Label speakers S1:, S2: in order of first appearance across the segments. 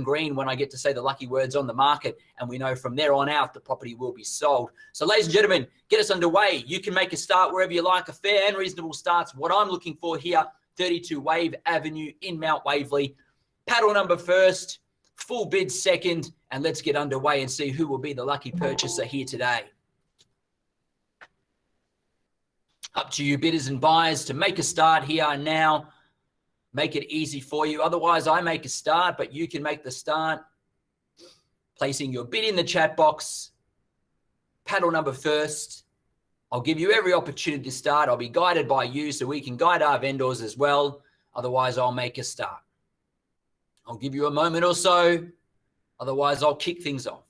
S1: green when I get to say the lucky words on the market, and we know from there on out the property will be sold. So ladies and gentlemen, get us underway. You can make a start wherever you like. A fair and reasonable start's what I'm looking for here. 32 Wave Avenue in Mount Waverley. Paddle number first, full bid second, and let's get underway and see who will be the lucky purchaser here today. Up to you bidders and buyers to make a start here now. Make it easy for you. Otherwise, I make a start, but you can make the start. Placing your bid in the chat box. Paddle number first. I'll give you every opportunity to start. I'll be guided by you so we can guide our vendors as well. Otherwise, I'll make a start. I'll give you a moment or so. Otherwise, I'll kick things off.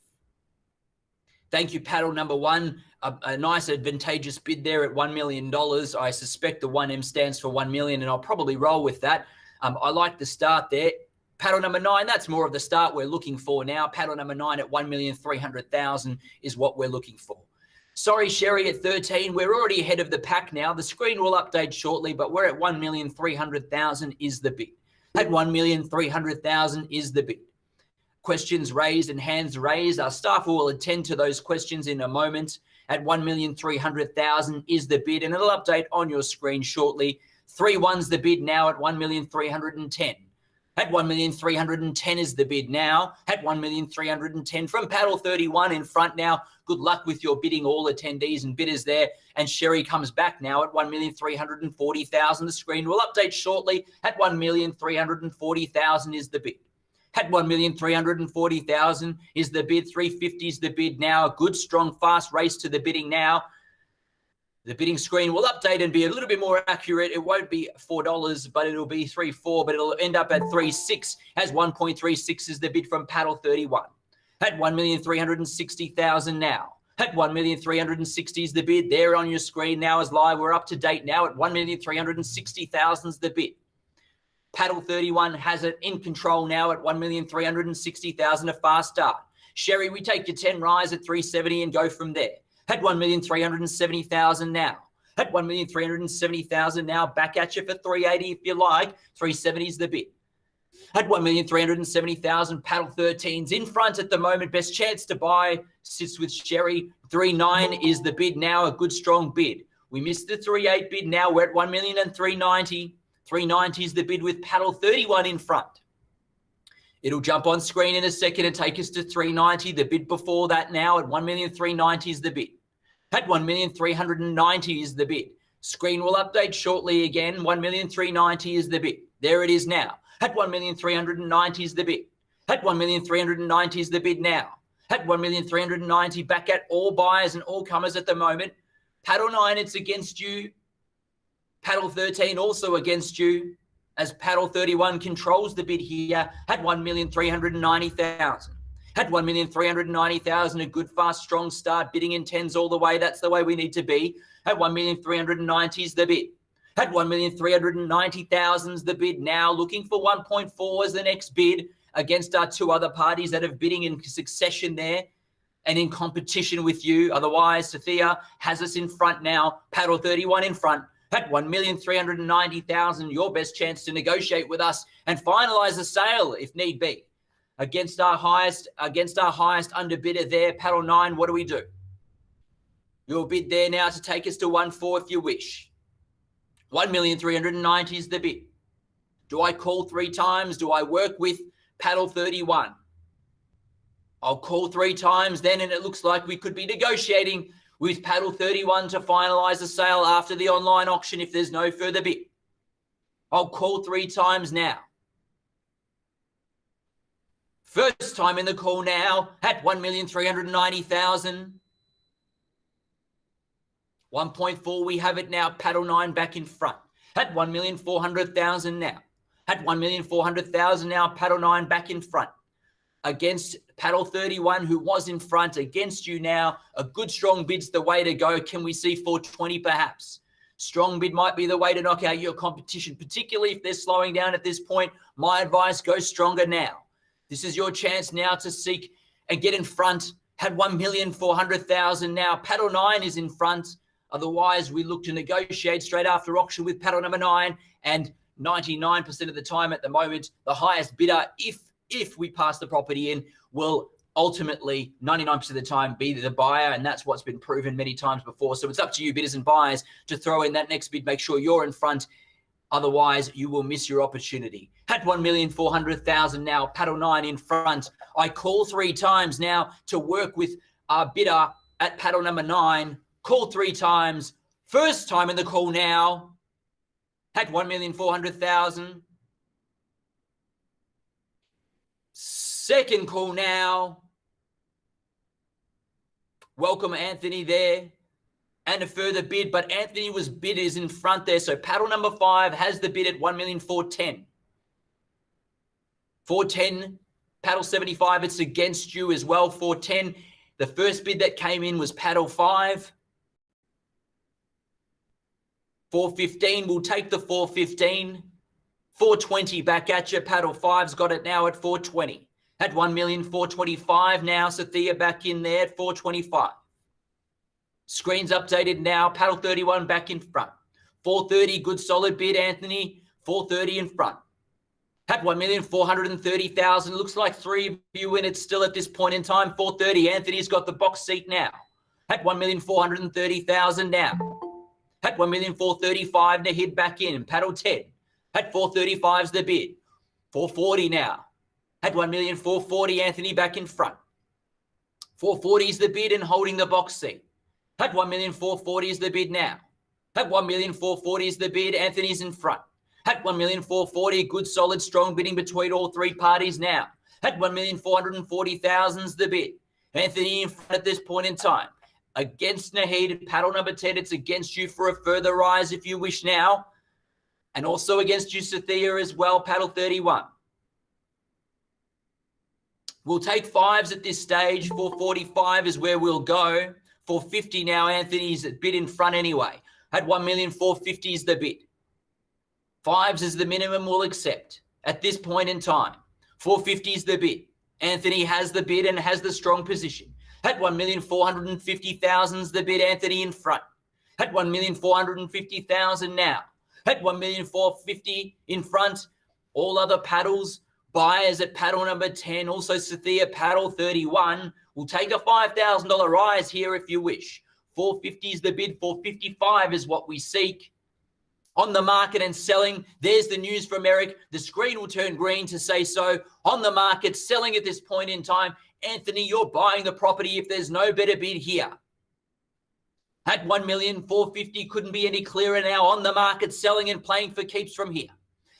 S1: Thank you, paddle number one. A nice advantageous bid there at $1 million. I suspect the 1M stands for 1 million, and I'll probably roll with that. I like the start there. Paddle number 9, that's more of the start we're looking for now. Paddle number 9 at 1,300,000 is what we're looking for. Sorry, Sherry, at 13, we're already ahead of the pack now. The screen will update shortly, but we're at 1,300,000 is the bid. At 1,300,000 is the bid. Questions raised and hands raised. Our staff will attend to those questions in a moment. At 1,300,000 is the bid, and it'll update on your screen shortly. 3 ones the bid now at 1,310,000. At 1,310,000 is the bid now. At 1,310,000 from paddle 31 in front now. Good luck with your bidding, all attendees and bidders there. And Sherry comes back now at 1,340,000. The screen will update shortly. At 1,340,000 is the bid. At 1,340,000 is the bid. 350 is the bid now. A good, strong, fast race to the bidding now. The bidding screen will update and be a little bit more accurate. It won't be $4, but it'll be 3.4, but it'll end up at 3.6 as 1.36 is the bid from paddle 31. At 1,360,000 now. At 1,360,000 is the bid. There on your screen now is live. We're up to date now at 1,360,000 is the bid. Paddle 31 has it in control now at 1,360,000, a fast start. Sherry, we take your 10 rise at 370 and go from there. At 1,370,000 now. At 1,370,000 now, back at you for 380 if you like. 370 is the bid. At 1,370,000, paddle 13's in front at the moment. Best chance to buy sits with Sherry. 3.9 is the bid now, a good strong bid. We missed the 3.8 bid now. We're at 1,390,000. 390 is the bid with paddle 31 in front. It'll jump on screen in a second and take us to 390. The bid before that now at 1,390,000 is the bid. At 1,390,000 is the bid. Screen will update shortly again. 1,390,000 is the bid. There it is now. At 1,390,000 is the bid. At 1,390,000 is the bid now. At 1,390,000, back at all buyers and all comers at the moment. Paddle 9, it's against you. Paddle 13 also against you, as paddle 31 controls the bid here at 1,390,000. At 1,390,000, a good, fast, strong start, bidding in 10s all the way. That's the way we need to be. At 1,390,000 is the bid. At 1,390,000 is the bid now. Looking for 1.4 as the next bid against our 2 other parties that are bidding in succession there and in competition with you. Otherwise, Sophia has us in front now. Paddle 31 in front. At 1,390,000, your best chance to negotiate with us and finalize a sale if need be. Against our highest underbidder there, paddle 9, what do we do? Your bid there now to take us to 1.4 if you wish. 1,390,000 is the bid. Do I call 3 times? Do I work with paddle 31? I'll call 3 times then, and it looks like we could be negotiating with paddle 31 to finalize the sale after the online auction if there's no further bid. I'll call 3 times now. First time in the call now at 1,390,000. 1.4, we have it now. Paddle 9 back in front at 1,400,000 now. At 1,400,000 now, paddle 9 back in front. Against paddle 31, who was in front, against you now. A good strong bid's the way to go. Can we see 420 perhaps? Strong bid might be the way to knock out your competition, particularly if they're slowing down at this point. My advice, go stronger now. This is your chance now to seek and get in front. Had 1,400,000 now. Paddle 9 is in front. Otherwise, we look to negotiate straight after auction with paddle number 9. And 99% of the time at the moment, the highest bidder, if if we pass the property in, will ultimately 99% of the time be the buyer, and that's what's been proven many times before. So it's up to you, bidders and buyers, to throw in that next bid. Make sure you're in front. Otherwise, you will miss your opportunity. Had 1,400,000 now, paddle 9 in front. I call 3 times now to work with our bidder at paddle number 9. Call 3 times. First time in the call now. Had 1,400,000. Second call now. Welcome Anthony there. And a further bid, but Anthony was bidders in front there. So paddle number 5 has the bid at 1,410,000. 410, paddle 75, it's against you as well, 410. The first bid that came in was paddle 5. 415, we'll take the 415. 420 back at you. Paddle 5's got it now at 420. At 1,425,000 now. Sathia back in there at 425. Screen's updated now. Paddle 31 back in front. 430, good solid bid, Anthony. 430 in front. At 1,430,000. Looks like 3 of you in it still at this point in time. 430. Anthony's got the box seat now. At 1,430,000 now. At 1,435,000 to hit back in. Paddle 10. At 435's the bid. 440 now. At 1,440,000. Anthony back in front. 440's the bid and holding the box seat. At 1,440,000 is the bid now. At 1,440,000 is the bid. Anthony's in front. At 1,440,000, good, solid, strong bidding between all 3 parties now. At 1,440,000 is the bid. Anthony in front at this point in time. Against Nahid, paddle number 10, it's against you for a further rise if you wish now. And also against you, Sathia, as well, paddle 31. We'll take 5s at this stage. 445 is where we'll go. 450 now, Anthony's bid in front anyway. At 1,450,000 is the bid. 5s is the minimum we'll accept at this point in time. 450 is the bid. Anthony has the bid and has the strong position. At 1,450,000 is the bid. Anthony in front. At 1,450,000 now. At 1,450,000 in front. All other paddles, buyers at paddle number 10. Also Sathia, paddle 31. We'll take a $5,000 rise here if you wish. 450 is the bid. 455 is what we seek. On the market and selling, there's the news from Eric. The screen will turn green to say so. On the market, selling at this point in time. Anthony, you're buying the property if there's no better bid here. At 1,450,000, couldn't be any clearer now. On the market, selling and playing for keeps from here.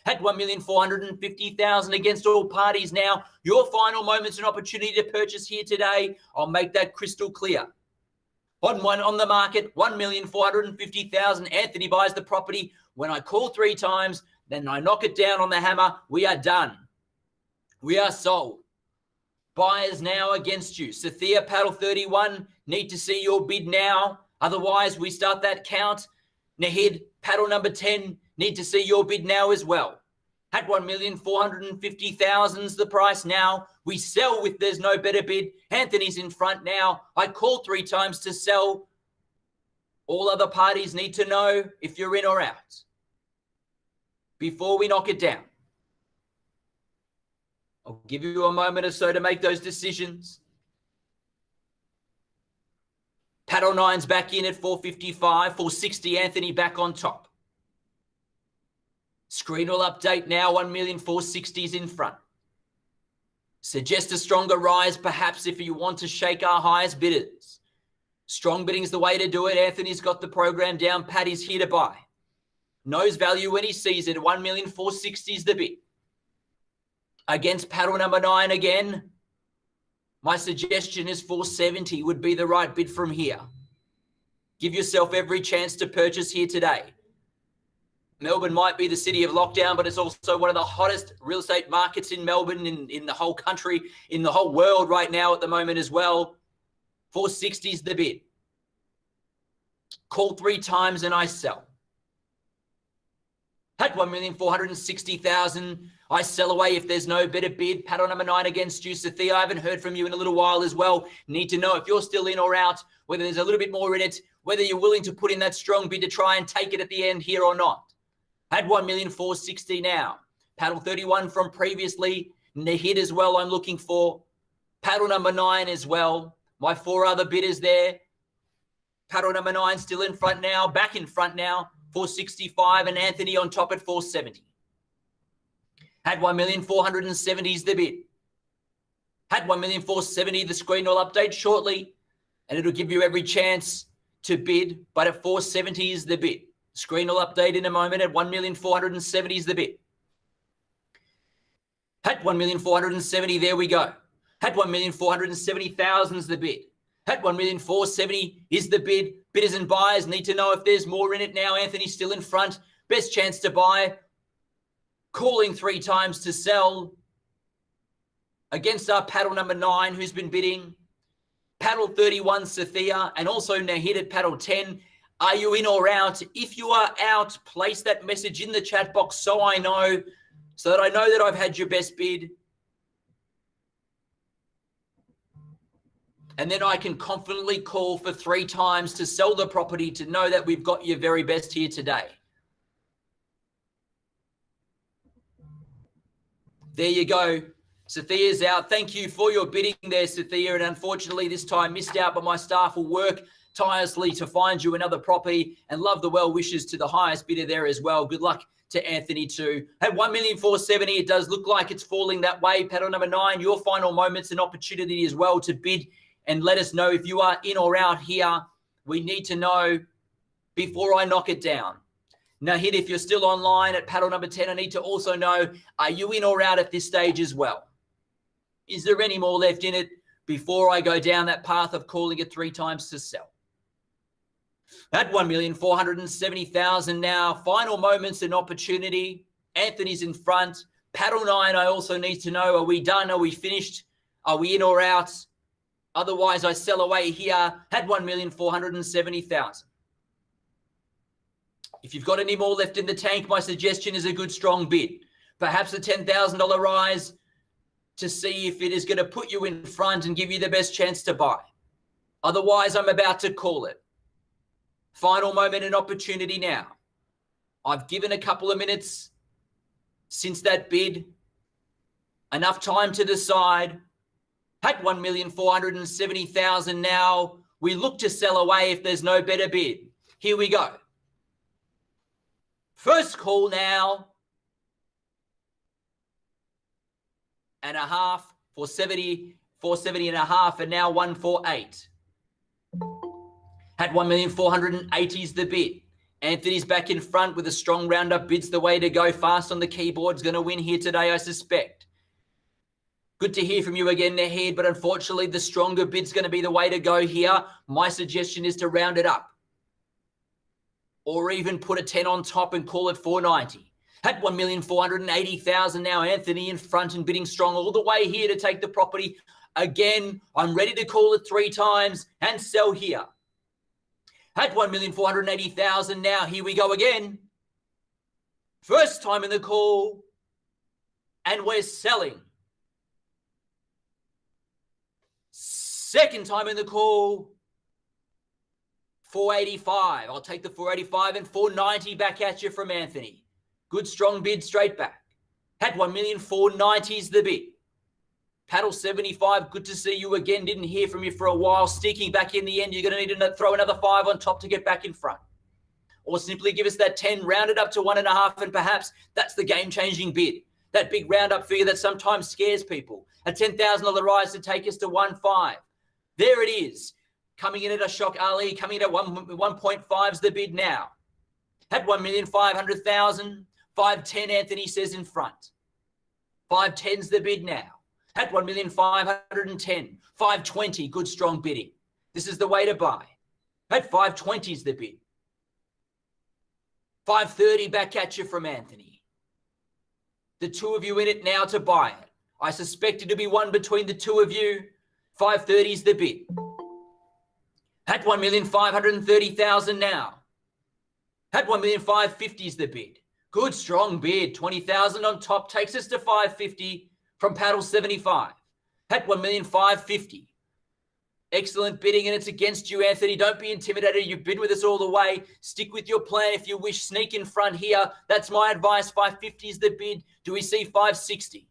S1: At 1,450,000 against all parties now. Your final moments and opportunity to purchase here today. I'll make that crystal clear. On the market, 1,450,000. Anthony buys the property. When I call 3 times, then I knock it down on the hammer. We are done. We are sold. Buyers now against you. Sathia, paddle 31. Need to see your bid now. Otherwise, we start that count. Nahid, paddle number 10. Need to see your bid now as well. At 1,450,000's the price now. We sell with there's no better bid. Anthony's in front now. I call 3 times to sell. All other parties need to know if you're in or out before we knock it down. I'll give you a moment or so to make those decisions. Paddle 9's back in at 455. 460, Anthony back on top. Screen will update now. 1,460,000's in front. Suggest a stronger rise, perhaps, if you want to shake our highest bidders. Strong bidding's the way to do it. Anthony's got the program down. Paddy's here to buy. Knows value when he sees it. 1,460,000's the bid. Against paddle number 9 again. My suggestion is 470 would be the right bid from here. Give yourself every chance to purchase here today. Melbourne might be the city of lockdown, but it's also one of the hottest real estate markets in Melbourne, in the whole country, in the whole world right now at the moment as well. 460 is the bid. Call 3 times and I sell. At 1,460,000, I sell away if there's no better bid. Paddle number 9 against you, Sathia. I haven't heard from you in a little while as well. Need to know if you're still in or out, whether there's a little bit more in it, whether you're willing to put in that strong bid to try and take it at the end here or not. At 1,460,000 now. Paddle 31 from previously. hit as well I'm looking for. Paddle number 9 as well. My 4 other bidders there. Paddle number 9 still in front now, back in front now, 465, and Anthony on top at 470. Had 1,470 is the bid. Had 1,470. The screen will update shortly, and it'll give you every chance to bid, but at 470 is the bid. Screen will update in a moment. At 1,470 is the bid. Had 1,470, there we go. Had 1,470,000 is the bid. Had 1,470 is the bid. Bidders and buyers need to know if there's more in it now. Anthony's still in front. Best chance to buy. Calling 3 times to sell against our paddle number 9, who's been bidding. Paddle 31, Sathia, and also Nahid at paddle 10. Are you in or out? If you are out, place that message in the chat box so I know that I've had your best bid. And then I can confidently call for 3 times to sell the property to know that we've got your very best here today. There you go. Sathia's out. Thank you for your bidding there, Sathia. And unfortunately, this time missed out, but my staff will work tirelessly to find you another property, and love the well wishes to the highest bidder there as well. Good luck to Anthony too. At 1,470,000, it does look like it's falling that way. Paddle number 9, your final moments and opportunity as well to bid and let us know if you are in or out here. We need to know before I knock it down. Nahid, if you're still online at paddle number 10, I need to also know, are you in or out at this stage as well? Is there any more left in it before I go down that path of calling it 3 times to sell? At 1,470,000 now. Final moments and opportunity. Anthony's in front. Paddle 9, I also need to know, are we done? Are we finished? Are we in or out? Otherwise, I sell away here. Had 1,470,000. If you've got any more left in the tank, my suggestion is a good strong bid. Perhaps a $10,000 rise to see if it is going to put you in front and give you the best chance to buy. Otherwise, I'm about to call it. Final moment and opportunity now. I've given a couple of minutes since that bid. Enough time to decide. At 1,470,000 now. We look to sell away if there's no better bid. Here we go. First call now. And a half, 470 and a half, and now 148. At 1,480,000 is the bid. Anthony's back in front with a strong roundup. Bid's the way to go. Fast on the keyboard's going to win here today, I suspect. Good to hear from you again, Nahid, but unfortunately the stronger bid's going to be the way to go here. My suggestion is to round it up. Or even put a 10 on top and call it 490. At 1,480,000 now, Anthony in front and bidding strong all the way here to take the property. Again, I'm ready to call it 3 times and sell here. At 1,480,000 now, here we go again. First time in the call, and we're selling. Second time in the call, 485. I'll take the 485 and 490 back at you from Anthony. Good strong bid straight back. Had 1,490,000 is the bid. Paddle 75, good to see you again. Didn't hear from you for a while. Sticking back in the end, you're going to need to throw another 5 on top to get back in front. Or simply give us that 10, round it up to 1.5, and perhaps that's the game-changing bid. That big round-up figure that sometimes scares people. A $10,000 rise to take us to 1.5. There it is. Coming in at a shock, Ali. Coming in at 1.5 is the bid now. Had 1,500,000. 510, Anthony says in front. 510's the bid now. At 1,510,000. 520, good strong bidding. This is the way to buy. At 520's the bid. 530 back at you from Anthony. The 2 of you in it now to buy it. I suspect it to be one between the 2 of you. 530's the bid. At 1,530,000 now. At 1,550,000's the bid. Good strong bid. 20,000 on top takes us to 550 from paddle 75. At 1,550,000. Excellent bidding, and it's against you, Anthony. Don't be intimidated. You've bid with us all the way. Stick with your plan if you wish. Sneak in front here. That's my advice. 550 is the bid. Do we see 560?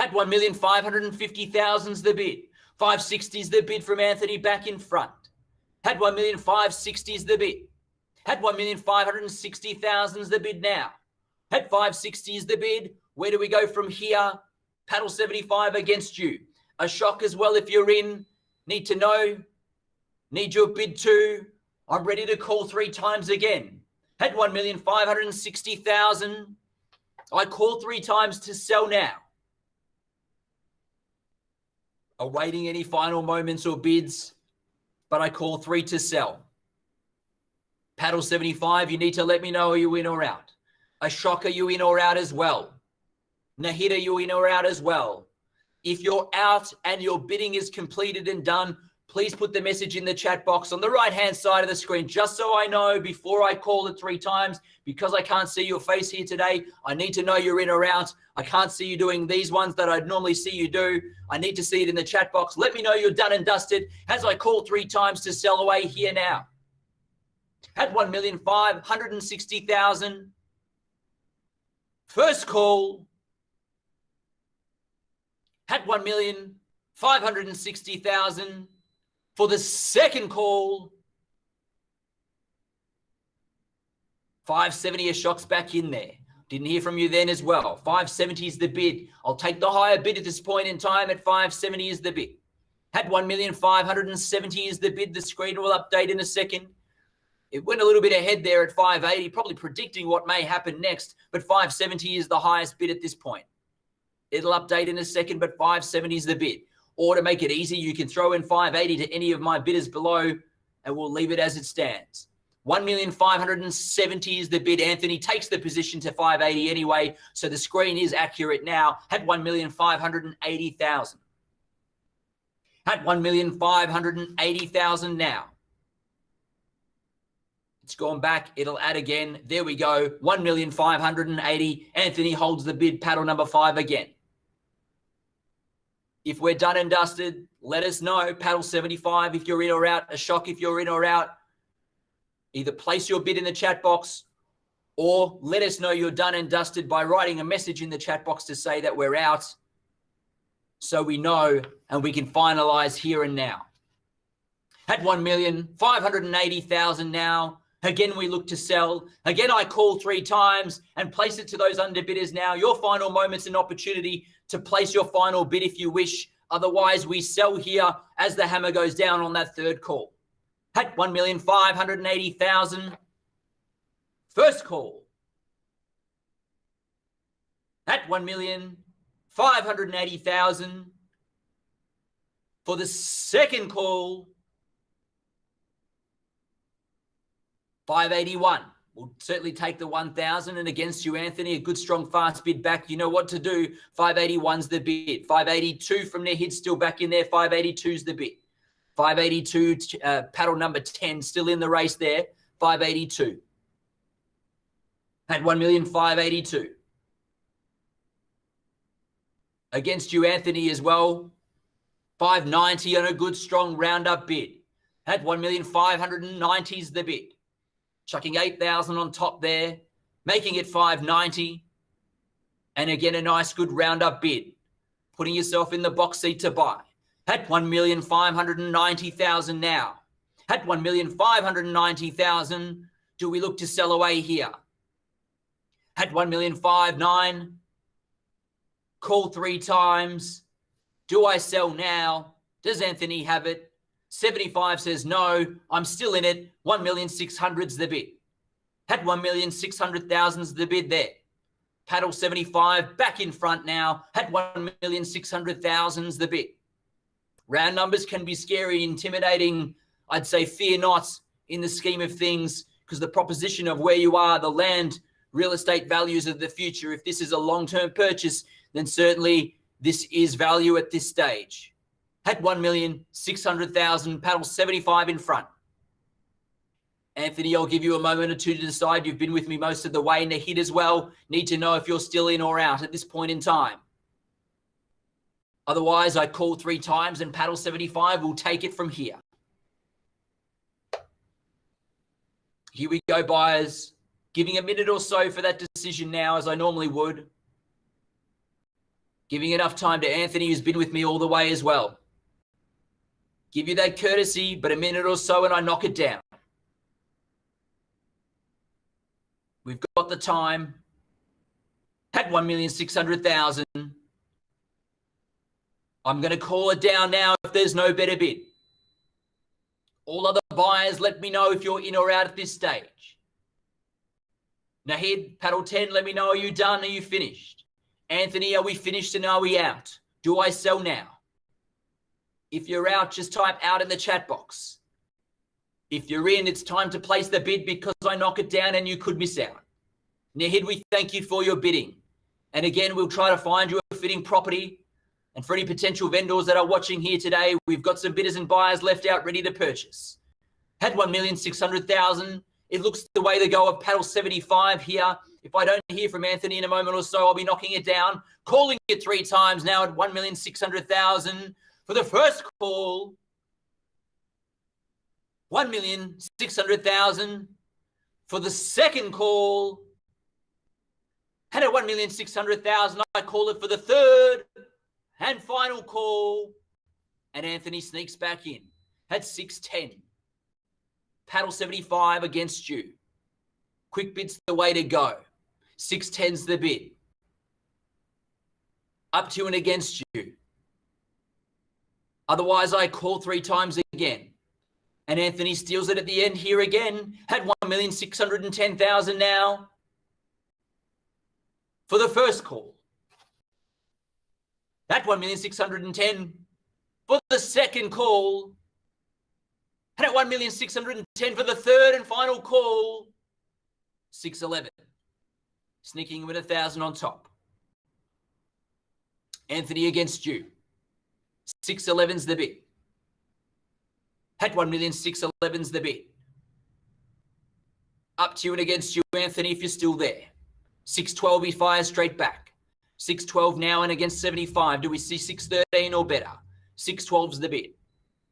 S1: Had 1,550,000's the bid. 560's the bid from Anthony back in front. Had 1,560's the bid. Had 1,560,000's the bid now. Had 560's the bid. Where do we go from here? Paddle 75 against you. A shock as well if you're in. Need to know. Need your bid too. I'm ready to call 3 times again. Had 1,560,000. I call 3 times to sell now. Awaiting any final moments or bids, but I call 3 to sell. Paddle 75, you need to let me know, are you in or out? A shock, are you in or out as well? Nahid, are you in or out as well? If you're out and your bidding is completed and done, please put the message in the chat box on the right-hand side of the screen, just so I know before I call it 3 times. Because I can't see your face here today, I need to know you're in or out. I can't see you doing these ones that I'd normally see you do. I need to see it in the chat box. Let me know you're done and dusted as I call 3 times to sell away here now. Had 1,560,000. First call. Had 1,560,000. For the second call, 570 shocks back in there. Didn't hear from you then as well. 570 is the bid. I'll take the higher bid at this point in time at 570 is the bid. Had 1,570 is the bid. The screen will update in a second. It went a little bit ahead there at 580, probably predicting what may happen next, but 570 is the highest bid at this point. It'll update in a second, but 570 is the bid. Or to make it easy, you can throw in 580 to any of my bidders below, and we'll leave it as it stands. 1,570 is the bid. Anthony takes the position to 580 anyway, so the screen is accurate now. Had 1,580,000. Had 1,580,000 now. It's gone back. It'll add again. There we go. 1,580,000. Anthony holds the bid. Paddle number 5 again. If we're done and dusted, let us know. Paddle 75 if you're in or out. A shock if you're in or out. Either place your bid in the chat box or let us know you're done and dusted by writing a message in the chat box to say that we're out, so we know and we can finalize here and now. At 1,580,000 now. Again, we look to sell. Again, I call 3 times and place it to those underbidders now. Your final moment's an opportunity to place your final bid if you wish. Otherwise, we sell here as the hammer goes down on that third call. At 1,580,000. First call. At 1,580,000. For the second call, 581. We'll certainly take the 1,000. And against you, Anthony, a good, strong, fast bid back. You know what to do. 581's the bid. 582 from Nahid still back in there. 582's the bid. 582, paddle number 10, still in the race there. 582. At 1,582,000. Against you, Anthony, as well. 590 on a good, strong, round-up bid. At 1,590,000's the bid. Chucking 8,000 on top there, making it 590. And again, a nice, good round-up bid. Putting yourself in the box seat to buy. At 1,590,000 now. At 1,590,000, do we look to sell away here? At 1,590,000, call 3 times. Do I sell now? Does Anthony have it? 75 says no, I'm still in it. 1,600,000's the bid. Had 1,600,000's the bid there. Paddle 75 back in front now. Had 1,600,000's the bid. Round numbers can be scary, intimidating. I'd say fear not in the scheme of things, because the proposition of where you are, the land, real estate values of the future. If this is a long-term purchase, then certainly this is value at this stage. At 1,600,000, paddle 75 in front. Anthony, I'll give you a moment or two to decide. You've been with me most of the way. Nahid as well. Need to know if you're still in or out at this point in time. Otherwise, I call 3 times and paddle 75 will take it from here. Here we go, buyers. Giving a minute or so for that decision now, as I normally would. Giving enough time to Anthony, who's been with me all the way as well. Give you that courtesy, but a minute or so and I knock it down. We've got the time. At 1,600,000. I'm going to call it down now if there's no better bid. All other buyers, let me know if you're in or out at this stage. Nahid, paddle 10, let me know, are you done? Are you finished? Anthony, are we finished and are we out? Do I sell now? If you're out, just type out in the chat box. If you're in, it's time to place the bid because I knock it down and you could miss out. Nahid, we thank you for your bidding. And again, we'll try to find you a fitting property. And for any potential vendors that are watching here today, we've got some bidders and buyers left out ready to purchase. Had 1,600,000. It looks the way to go of paddle 75 here. If I don't hear from Anthony in a moment or so, I'll be knocking it down. Calling it 3 times now at 1,600,000 for the first call. 1,600,000 for the second call. And at 1,600,000, I call it for the third and final call. And Anthony sneaks back in at 610. Paddle 75 against you. Quick bid's the way to go. 610's the bid. Up to and against you. Otherwise, I call 3 times again. And Anthony steals it at the end here again at 1,610,000 now for the first call. At 1,610,000 for the second call. And at 1,610,000 for the third and final call. 611. Sneaking with 1,000 on top. Anthony against you. 611's the bid. At 1,611,000's the bid. Up to you and against you, Anthony, if you're still there. 612, he fires straight back. 612 now and against 75. Do we see 613 or better? 612's the bid.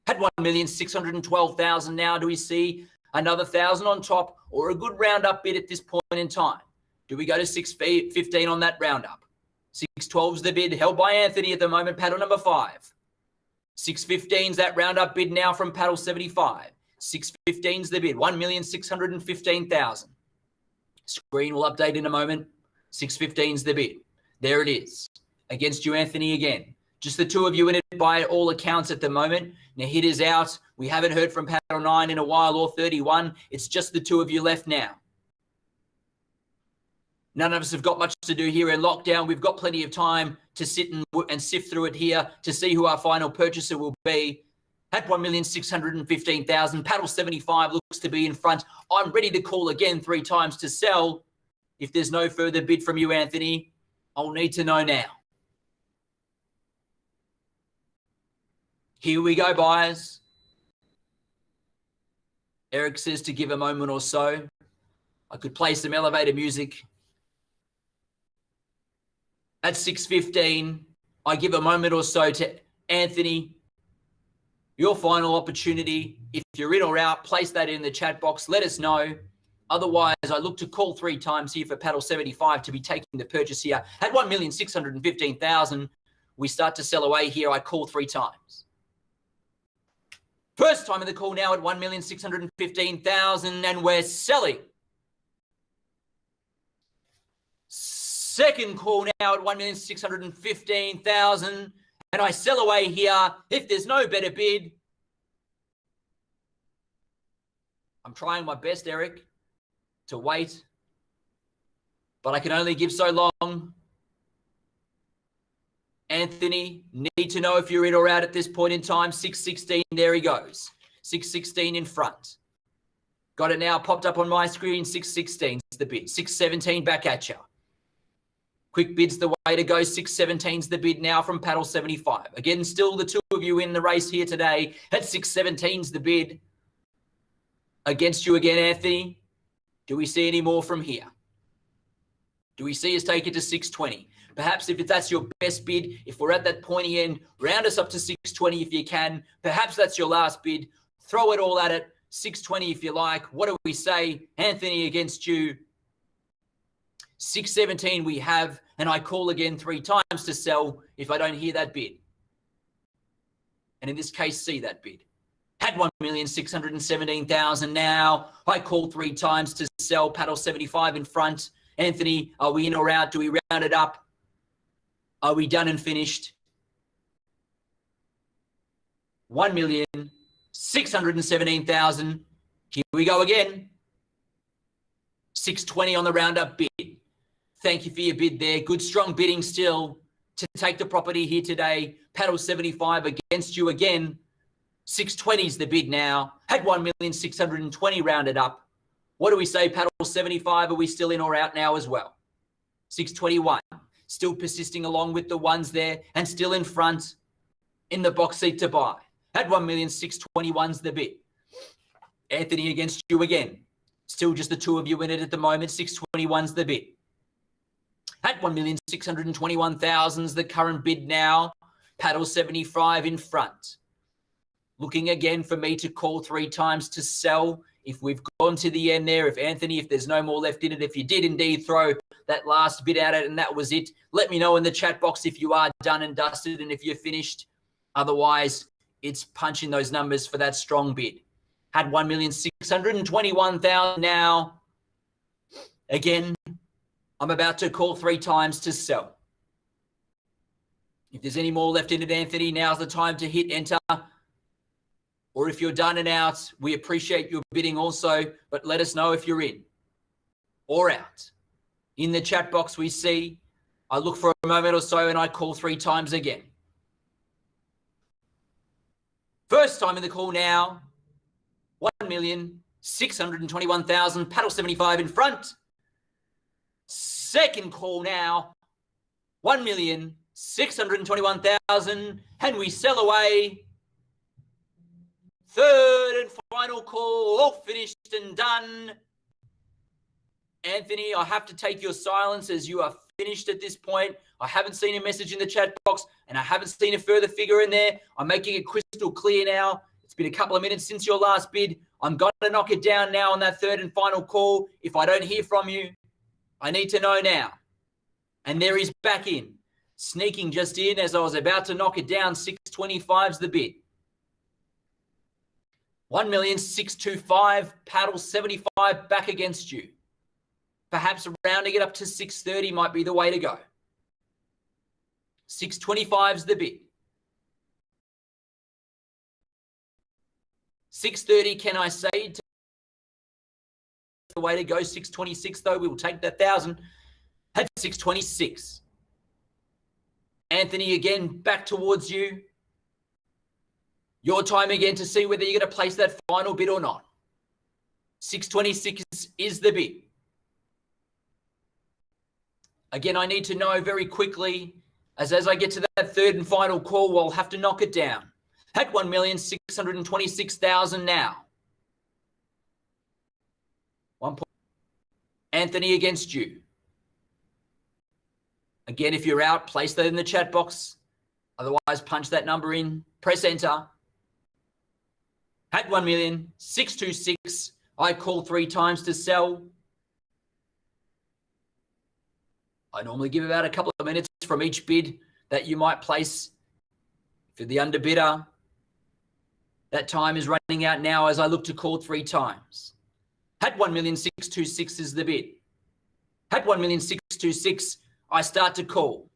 S1: At 1,612,000 now, do we see another 1,000 on top or a good round-up bid at this point in time? Do we go to 615 on that round-up? 612's the bid held by Anthony at the moment, paddle number 5. 615's that round-up bid now from paddle 75. 615's the bid, 1,615,000. Screen will update in a moment. 615's the bid. There it is. Against you, Anthony, again. Just the two of you in it by all accounts at the moment. Nahid is out. We haven't heard from paddle 9 in a while or 31. It's just the two of you left now. None of us have got much to do here in lockdown. We've got plenty of time to sit and sift through it here to see who our final purchaser will be. At 1,615,000, paddle 75 looks to be in front. I'm ready to call again 3 times to sell. If there's no further bid from you, Anthony, I'll need to know now. Here we go, buyers. Eric says to give a moment or so. I could play some elevator music. At 615, I give a moment or so to Anthony. Your final opportunity. If you're in or out, place that in the chat box. Let us know. Otherwise, I look to call 3 times here for paddle 75 to be taking the purchase here. At 1,615,000, we start to sell away here. I call 3 times. First time in the call now at 1,615,000, and we're selling. Second call now at 1,615,000, and I sell away here if there's no better bid. I'm trying my best, Eric, to wait, but I can only give so long. Anthony, need to know if you're in or out at this point in time. 616, there he goes. 616 in front. Got it now popped up on my screen. 616 is the bid. 617 back at you. Quick bid's the way to go. 617's the bid now from paddle 75. Again, still the two of you in the race here today. At 617's the bid. Against you again, Anthony. Do we see any more from here? Do we see us take it to 620? Perhaps if that's your best bid, if we're at that pointy end, round us up to 620 if you can. Perhaps that's your last bid. Throw it all at it. 620 if you like. What do we say? Anthony against you. 617 we have. and I call again 3 times to sell if I don't hear that bid. And in this case, see that bid. Had 1,617,000 now. I call 3 times to sell, paddle 75 in front. Anthony, are we in or out? Do we round it up? Are we done and finished? 1,617,000. Here we go again. 620 on the roundup bid. Thank you for your bid there. Good, strong bidding still to take the property here today. Paddle 75 against you again. 620 is the bid now. Had 1,620 rounded up. What do we say? Paddle 75. Are we still in or out now as well? 621. Still persisting along with the ones there and still in front in the box seat to buy. Had 1,621's the bid. Anthony against you again. Still just the 2 of you in it at the moment. 621's the bid. At 1,621,000's the current bid now. Paddle 75 in front. Looking again for me to call 3 times to sell. If we've gone to the end there, if Anthony, if there's no more left in it, if you did indeed throw that last bid at it and that was it, let me know in the chat box if you are done and dusted and if you're finished. Otherwise, it's punching those numbers for that strong bid. Had 1,621,000 now. Again, I'm about to call 3 times to sell. If there's any more left in it, Anthony, now's the time to hit enter. Or if you're done and out, we appreciate your bidding also, but let us know if you're in or out. In the chat box we see, I look for a moment or so and I call 3 times again. First time in the call now, 1,621,000, paddle 75 in front. Second call now, 1,621,000, and we sell away. Third and final call, all finished and done. Anthony, I have to take your silence as you are finished at this point. I haven't seen a message in the chat box and I haven't seen a further figure in there. I'm making it crystal clear now. It's been a couple of minutes since your last bid. I'm going to knock it down now on that third and final call. If I don't hear from you, I need to know now. And there he's back in. Sneaking just in as I was about to knock it down. 625's the bid. 1,625,000, paddle 75 back against you. Perhaps rounding it up to 630 might be the way to go. 625's the bid. 630, can I say the way to go? 626 though, we will take that 1,000 at 626. Anthony again back towards you. Your time again to see whether you're going to place that final bid or not. 626 is the bid. Again, I need to know very quickly, as I get to that third and final call, I'll have to knock it down. At 1,626,000 now. 1 point. Anthony against you. Again, if you're out, place that in the chat box. Otherwise, punch that number in. Press enter. At 1,626,000, I call 3 times to sell. I normally give about a couple of minutes from each bid that you might place for the underbidder. That time is running out now as I look to call 3 times. At 1,626,000 is the bid. At 1,626,000, I start to call.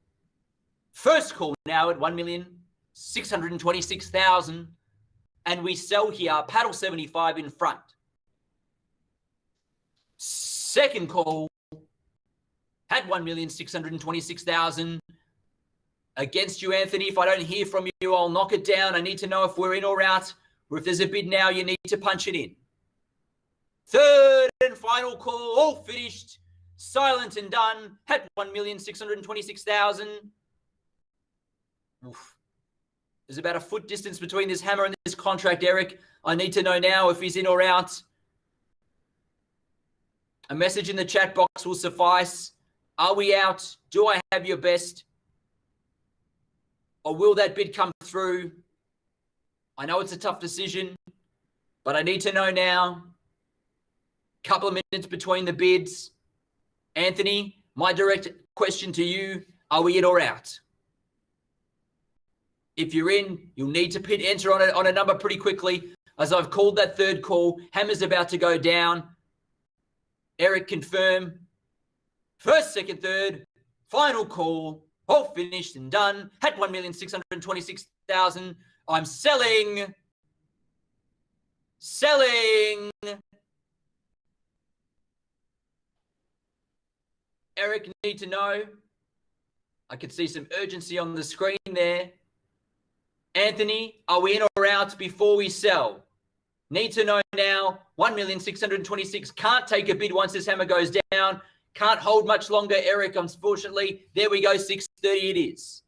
S1: First call now at 1,626,000. And we sell here, paddle 75 in front. Second call at 1,626,000 against you, Anthony. If I don't hear from you, I'll knock it down. I need to know if we're in or out, or if there's a bid now, you need to punch it in. Third and final call, all finished, silent and done at 1,626,000. Oof. There's about a foot distance between this hammer and this contract, Eric. I need to know now if he's in or out. A message in the chat box will suffice. Are we out? Do I have your best? Or will that bid come through? I know it's a tough decision, but I need to know now. Couple of minutes between the bids. Anthony, my direct question to you, are we in or out? If you're in, you'll need to hit enter on a number pretty quickly, as I've called that third call. Hammer's about to go down. Eric, confirm. First, second, third, final call. All finished and done. At 1,626,000. I'm selling. Selling. Eric, need to know. I could see some urgency on the screen there. Anthony, are we in or out before we sell? Need to know now. 1,626,000. Can't take a bid once this hammer goes down. Can't hold much longer, Eric, unfortunately. There we go, 6:30 it is.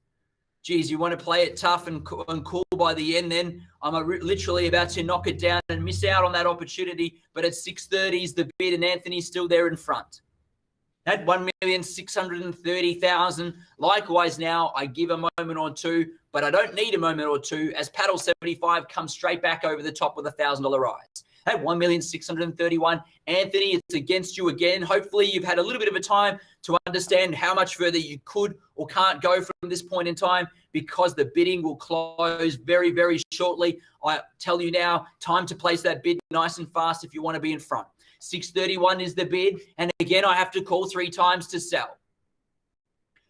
S1: Geez, you want to play it tough and cool by the end then. I'm literally about to knock it down and miss out on that opportunity. But at 6:30 is the bid and Anthony's still there in front. At 1,630,000. Likewise now, I give a moment or two, but I don't need a moment or two as paddle 75 comes straight back over the top with a $1,000 rise. At 1,631,000. Anthony, it's against you again. Hopefully you've had a little bit of a time to understand how much further you could or can't go from this point in time, because the bidding will close very, very shortly. I tell you now, time to place that bid nice and fast if you want to be in front. 631 is the bid. And again, I have to call 3 times to sell.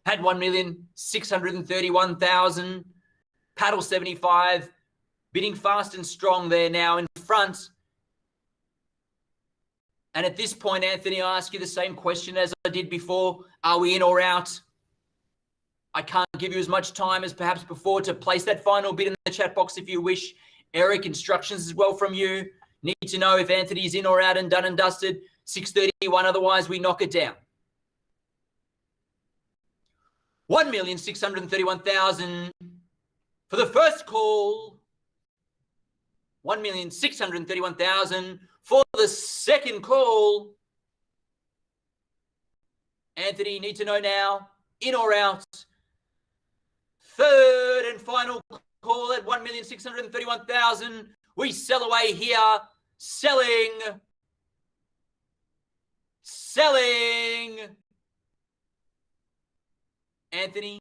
S1: At 1,631,000. Paddle 75. Bidding fast and strong there now in front. And at this point, Anthony, I ask you the same question as I did before. Are we in or out? I can't give you as much time as perhaps before to place that final bid in the chat box if you wish. Eric, instructions as well from you. Need to know if Anthony's in or out and done and dusted. 631, otherwise we knock it down. 1,631,000 for the first call. 1,631,000 for the second call. Anthony, need to know now, in or out. Third and final call at 1,631,000. We sell away here. Selling. Selling. Anthony,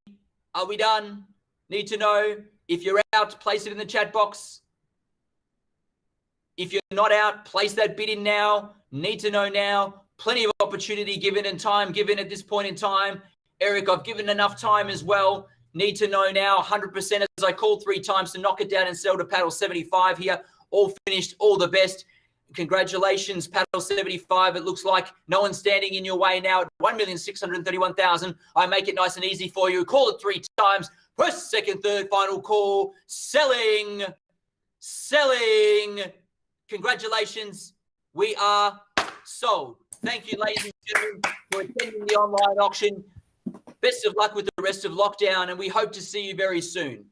S1: are we done? Need to know. If you're out, place it in the chat box. If you're not out, place that bid in now. Need to know now. Plenty of opportunity given and time given at this point in time. Eric, I've given enough time as well. Need to know now 100% as I called 3 times to knock it down and sell to paddle 75 here. All finished, all the best. Congratulations, paddle 75. It looks like no one's standing in your way now at 1,631,000. I make it nice and easy for you. Call it 3 times. First, second, third, final call. Selling. Selling. Congratulations. We are sold. Thank you, ladies and gentlemen, for attending the online auction. Best of luck with the rest of lockdown, and we hope to see you very soon.